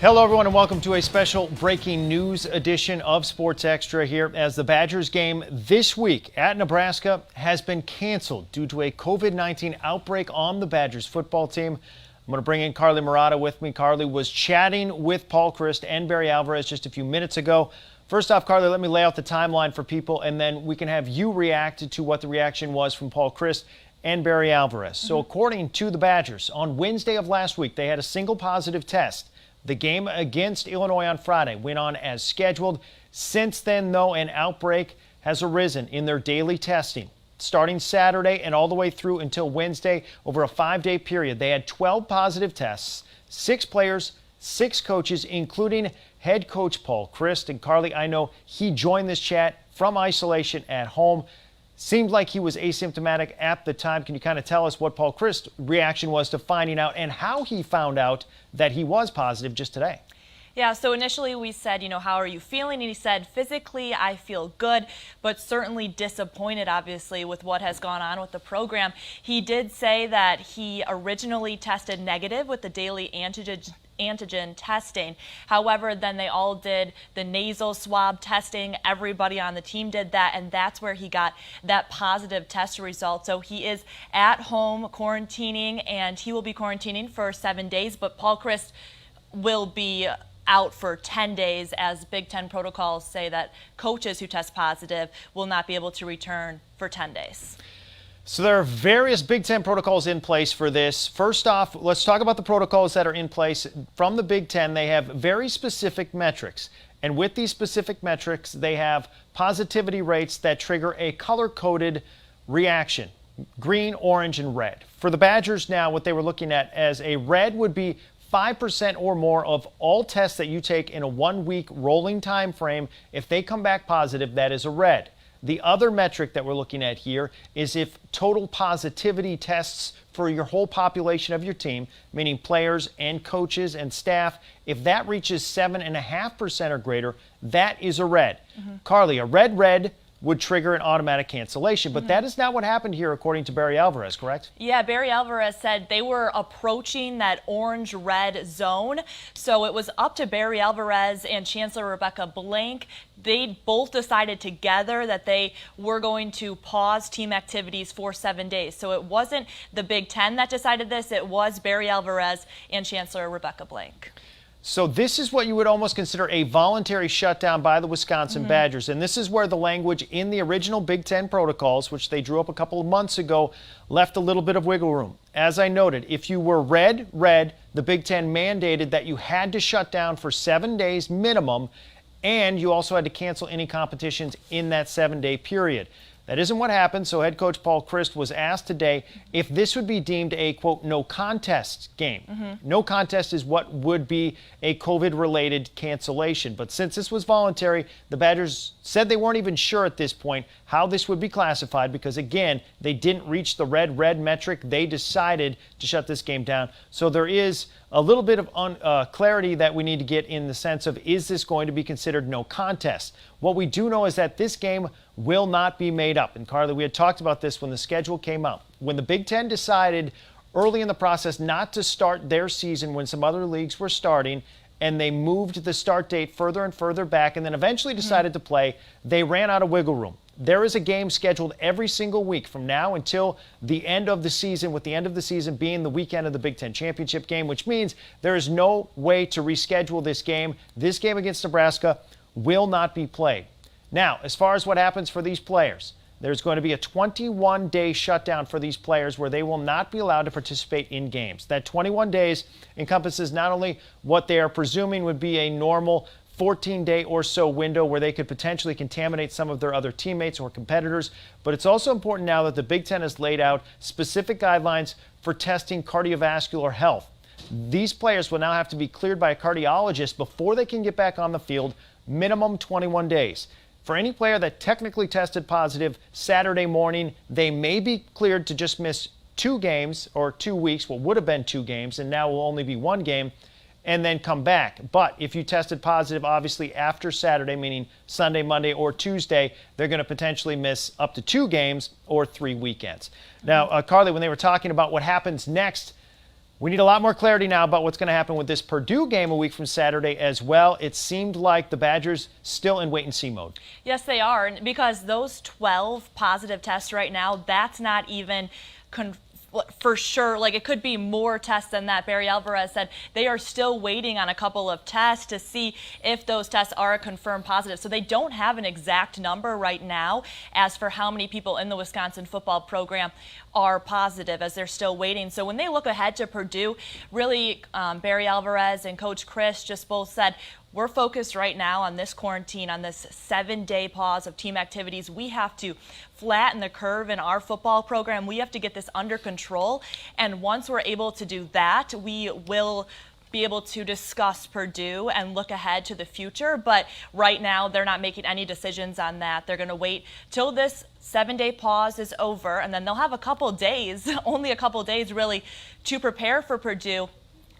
Hello, everyone, and welcome to a special breaking news edition of Sports Extra here as the Badgers game this week at Nebraska has been canceled due to a COVID-19 outbreak on the Badgers football team. I'm going to bring in Carly Murata with me. Carly was chatting with Paul Chryst and Barry Alvarez just a few minutes ago. First off, Carly, let me lay out the timeline for people, and then we can have you react to what the reaction was from Paul Chryst and Barry Alvarez. So according to the Badgers, on Wednesday of last week, they had a single positive test. The game against Illinois on Friday went on as scheduled. Since then, though, an outbreak has arisen in their daily testing. Starting Saturday and all the way through until Wednesday, over a 5-day period, they had 12 positive tests, 6 players, 6 coaches, including head coach Paul Chryst. And Carly, I know he joined this chat from isolation at home. Seemed like he was asymptomatic at the time. Can you kind of tell us what Paul Chryst's reaction was to finding out and how he found out that he was positive just today? Yeah, so initially we said, how are you feeling? And he said, physically, I feel good, but certainly disappointed, obviously, with what has gone on with the program. He did say that he originally tested negative with the daily antigen testing. However, then they all did the nasal swab testing. Everybody on the team did that, and that's where he got that positive test result. So he is at home quarantining, and he will be quarantining for 7 days, but Paul Chryst will be out for 10 days, as Big Ten protocols say that coaches who test positive will not be able to return for 10 days. So there are various Big Ten protocols in place for this. First off, let's talk about the protocols that are in place from the Big Ten. They have very specific metrics. And with these specific metrics, they have positivity rates that trigger a color-coded reaction: green, orange, and red. For the Badgers now, what they were looking at as a red would be 5% or more of all tests that you take in a 1-week rolling time frame. If they come back positive, that is a red. The other metric that we're looking at here is if total positivity tests for your whole population of your team, meaning players and coaches and staff, if that reaches 7.5% or greater, that is a red. Carly, a red would trigger an automatic cancellation, but that is not what happened here, according to Barry Alvarez, correct? Yeah, Barry Alvarez said they were approaching that orange-red zone, so it was up to Barry Alvarez and Chancellor Rebecca Blank. They both decided together that they were going to pause team activities for 7 days. So it wasn't the Big Ten that decided this, it was Barry Alvarez and Chancellor Rebecca Blank. So this is what you would almost consider a voluntary shutdown by the Wisconsin Badgers. And this is where the language in the original Big Ten protocols, which they drew up a couple of months ago, left a little bit of wiggle room. As I noted, if you were red, the Big Ten mandated that you had to shut down for 7 days minimum, and you also had to cancel any competitions in that 7-day period. That isn't what happened, so head coach Paul Chryst was asked today if this would be deemed a, quote, no contest game. No contest is what would be a COVID-related cancellation. But since this was voluntary, the Badgers said they weren't even sure at this point how this would be classified because, again, they didn't reach the red metric. They decided to shut this game down. So there is a little bit of clarity that we need to get in the sense of, is this going to be considered no contest? What we do know is that this game will not be made up. And Carly, we had talked about this when the schedule came out. When the Big Ten decided early in the process not to start their season when some other leagues were starting, and they moved the start date further and further back and then eventually decided to play, they ran out of wiggle room. There is a game scheduled every single week from now until the end of the season, with the end of the season being the weekend of the Big Ten championship game, which means there is no way to reschedule this game. This game against Nebraska will not be played. Now, as far as what happens for these players, there's going to be a 21-day shutdown for these players where they will not be allowed to participate in games. That 21 days encompasses not only what they are presuming would be a normal 14-day or so window where they could potentially contaminate some of their other teammates or competitors, but it's also important now that the Big Ten has laid out specific guidelines for testing cardiovascular health. These players will now have to be cleared by a cardiologist before they can get back on the field, minimum 21 days. For any player that technically tested positive Saturday morning, they may be cleared to just miss 2 games or 2 weeks, what would have been 2 games, and now will only be 1 game, and then come back. But if you tested positive, obviously, after Saturday, meaning Sunday, Monday, or Tuesday, they're going to potentially miss up to 2 games or 3 weekends. Now, Carly, when they were talking about what happens next, We need a lot more clarity now about what's going to happen with this Purdue game a week from Saturday as well. It seemed like the Badgers still in wait-and-see mode. Yes, they are, because those 12 positive tests right now, that's not even for sure. Like, it could be more tests than that. Barry Alvarez said they are still waiting on a couple of tests to see if those tests are a confirmed positive. So they don't have an exact number right now as for how many people in the Wisconsin football program are positive, as they're still waiting. So when they look ahead to Purdue, really, Barry Alvarez and Coach Chryst just both said, we're focused right now on this quarantine, on this 7-day pause of team activities. We have to flatten the curve in our football program. We have to get this under control. And once we're able to do that, we will be able to discuss Purdue and look ahead to the future. But right now, they're not making any decisions on that. They're going to wait till this 7-day pause is over, and then they'll have a couple days, only a couple days really, to prepare for Purdue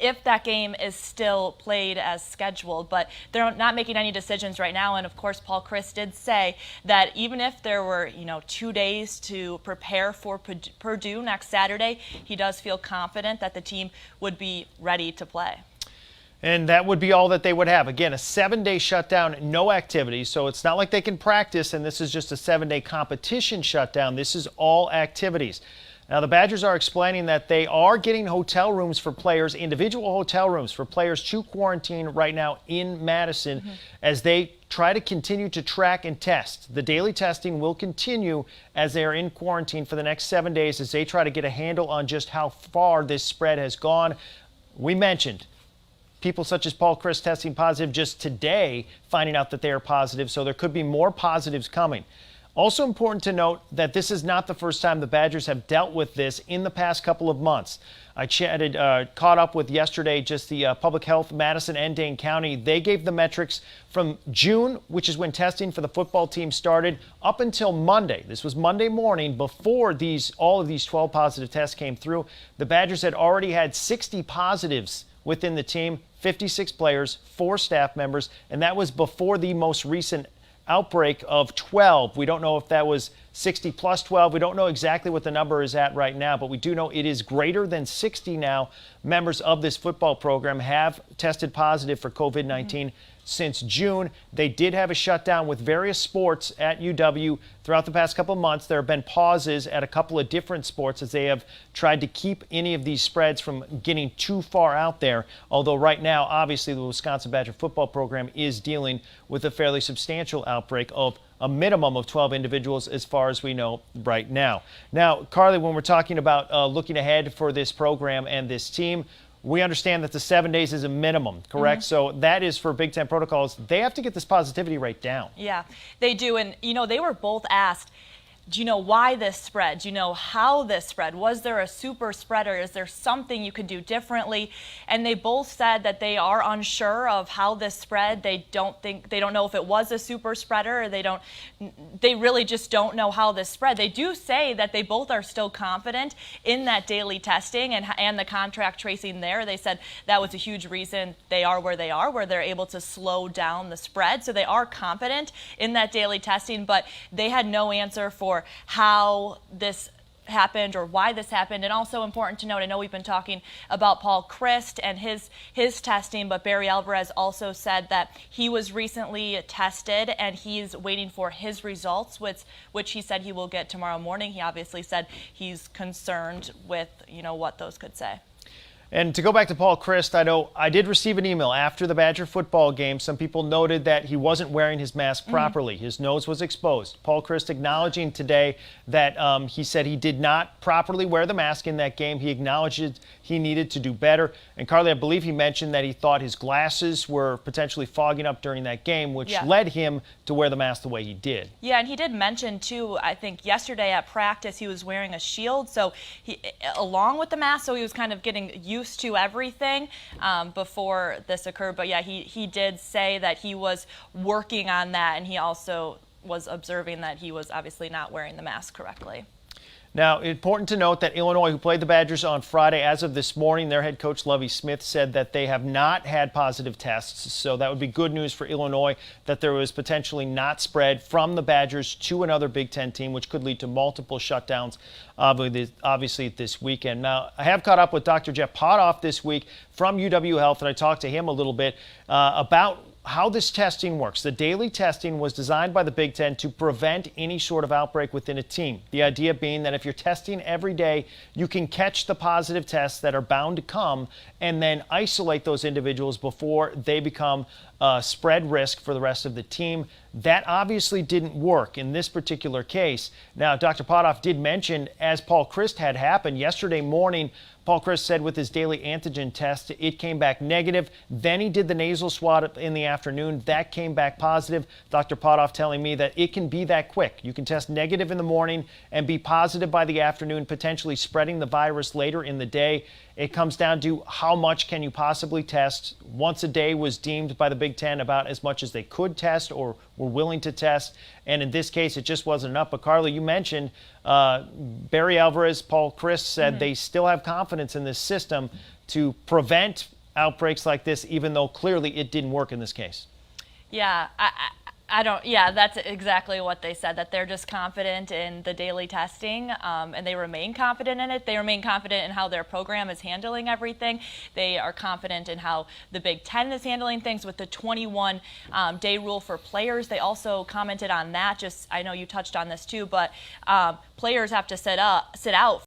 if that game is still played as scheduled. But they're not making any decisions right now. And of course, Paul Chryst did say that even if there were, 2 days to prepare for Purdue next Saturday, he does feel confident that the team would be ready to play. And that would be all that they would have. Again, a 7-day shutdown, no activity. So it's not like they can practice, and this is just a 7-day competition shutdown. This is all activities. Now, the Badgers are explaining that they are getting hotel rooms for players, individual hotel rooms for players to quarantine right now in Madison as they try to continue to track and test. The daily testing will continue as they are in quarantine for the next 7 days as they try to get a handle on just how far this spread has gone. We mentioned people such as Paul Chryst testing positive just today, finding out that they are positive, so there could be more positives coming. Also important to note that this is not the first time the Badgers have dealt with this in the past couple of months. I caught up with yesterday just the Public Health Madison and Dane County. They gave the metrics from June, which is when testing for the football team started, up until Monday. This was Monday morning before all of these 12 positive tests came through. The Badgers had already had 60 positives within the team, 56 players, 4 staff members, and that was before the most recent outbreak of 12. We don't know if that was 60 plus 12. We don't know exactly what the number is at right now, but we do know it is greater than 60 now. Members of this football program have tested positive for COVID-19 since June. They did have a shutdown with various sports at UW throughout the past couple of months. There have been pauses at a couple of different sports as they have tried to keep any of these spreads from getting too far out there. Although right now, obviously, the Wisconsin Badger football program is dealing with a fairly substantial outbreak of a minimum of 12 individuals as far as we know right now. Now, Carly, when we're talking about looking ahead for this program and this team, we understand that the 7 days is a minimum, correct? So that is for Big Ten protocols. They have to get this positivity rate down. Yeah, they do. And, they were both asked, do you know why this spread? Do you know how this spread? Was there a super spreader? Is there something you could do differently? And they both said that they are unsure of how this spread. They don't know if it was a super spreader, or they really just don't know how this spread. They do say that they both are still confident in that daily testing and the contract tracing there. They said that was a huge reason they are where they are, where they're able to slow down the spread. So they are confident in that daily testing, but they had no answer for how this happened or why this happened. And also important to note, I know we've been talking about Paul Chryst and his testing, but Barry Alvarez also said that he was recently tested and he's waiting for his results, which he said he will get tomorrow morning. He obviously said he's concerned with, what those could say. And to go back to Paul Chryst, I know I did receive an email after the Badger football game. Some people noted that he wasn't wearing his mask properly. His nose was exposed. Paul Chryst acknowledging today that he said he did not properly wear the mask in that game. He acknowledged he needed to do better. And Carly, I believe he mentioned that he thought his glasses were potentially fogging up during that game, which led him to wear the mask the way he did. Yeah, and he did mention, too, I think yesterday at practice he was wearing a shield, so along with the mask, so he was kind of getting used to everything before this occurred. But yeah, he did say that he was working on that, and he also was observing that he was obviously not wearing the mask correctly. Now, important to note that Illinois, who played the Badgers on Friday, as of this morning, their head coach Lovie Smith said that they have not had positive tests. So that would be good news for Illinois, that there was potentially not spread from the Badgers to another Big Ten team, which could lead to multiple shutdowns, obviously this weekend. Now, I have caught up with Dr. Jeff Potoff this week from UW Health, and I talked to him a little bit about how this testing works. The daily testing was designed by the Big Ten to prevent any sort of outbreak within a team. The idea being that if you're testing every day, you can catch the positive tests that are bound to come and then isolate those individuals before they become spread risk for the rest of the team. That obviously didn't work in this particular case. Now, Dr. Potoff did mention, as Paul Chryst had happened yesterday morning, Paul Chryst said with his daily antigen test, it came back negative. Then he did the nasal swab in the afternoon. That came back positive. Dr. Potoff telling me that it can be that quick. You can test negative in the morning and be positive by the afternoon, potentially spreading the virus later in the day. It comes down to how much can you possibly test. Once a day was deemed by the Big Ten about as much as they could test or were willing to test. And in this case, it just wasn't enough. But Carly, you mentioned Barry Alvarez, Paul Chryst said they still have confidence in this system to prevent outbreaks like this, even though clearly it didn't work in this case. Yeah, I don't, yeah, that's exactly what they said, that they're just confident in the daily testing, and they remain confident in it. They remain confident in how their program is handling everything. They are confident in how the Big Ten is handling things with the 21-day rule for players. They also commented on that. Just, I know you touched on this too, but players have to sit out